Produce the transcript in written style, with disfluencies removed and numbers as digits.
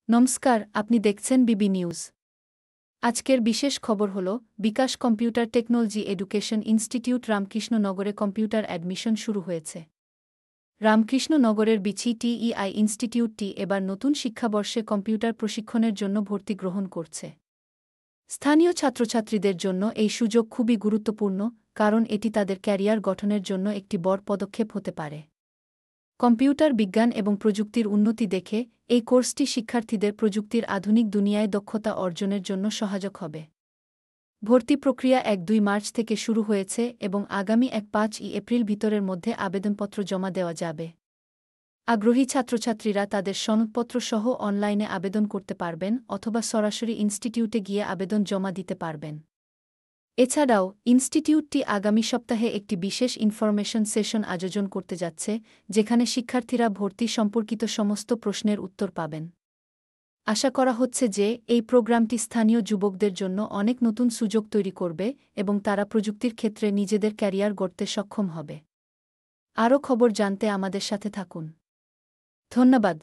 নমস্কার, আপনি দেখছেন বিবি নিউজ। আজকের বিশেষ খবর হল Bikash computer technology education institute রামকৃষ্ণনগরে কম্পিউটার অ্যাডমিশন শুরু হয়েছে। রামকৃষ্ণনগরের বিচি টিইআই ইনস্টিটিউটটি এবার নতুন শিক্ষাবর্ষে কম্পিউটার প্রশিক্ষণের জন্য ভর্তি গ্রহণ করছে। স্থানীয় ছাত্রছাত্রীদের জন্য এই সুযোগ খুবই গুরুত্বপূর্ণ, কারণ এটি তাদের ক্যারিয়ার গঠনের জন্য একটি বড় পদক্ষেপ হতে পারে। কম্পিউটার বিজ্ঞান এবং প্রযুক্তির উন্নতি দেখে এই কোর্সটি শিক্ষার্থীদের প্রযুক্তির আধুনিক দুনিয়ায় দক্ষতা অর্জনের জন্য সহায়ক হবে। ভর্তি প্রক্রিয়া ১-২ মার্চ থেকে শুরু হয়েছে এবং আগামী ১-৫ এপ্রিল ভিতরের মধ্যে আবেদনপত্র জমা দেওয়া যাবে। আগ্রহী ছাত্রছাত্রীরা তাদের সনদপত্র সহ অনলাইনে আবেদন করতে পারবেন অথবা সরাসরি ইনস্টিটিউটে গিয়ে আবেদন জমা দিতে পারবেন। এছাড়াও ইনস্টিটিউটটি আগামী সপ্তাহে একটি বিশেষ ইনফরমেশন সেশন আয়োজন করতে যাচ্ছে, যেখানে শিক্ষার্থীরা ভর্তি সম্পর্কিত সমস্ত প্রশ্নের উত্তর পাবেন। আশা করা হচ্ছে যে এই প্রোগ্রামটি স্থানীয় যুবকদের জন্য অনেক নতুন সুযোগ তৈরি করবে এবং তারা প্রযুক্তির ক্ষেত্রে নিজেদের ক্যারিয়ার গড়তে সক্ষম হবে। আরও খবর জানতে আমাদের সাথে থাকুন। ধন্যবাদ।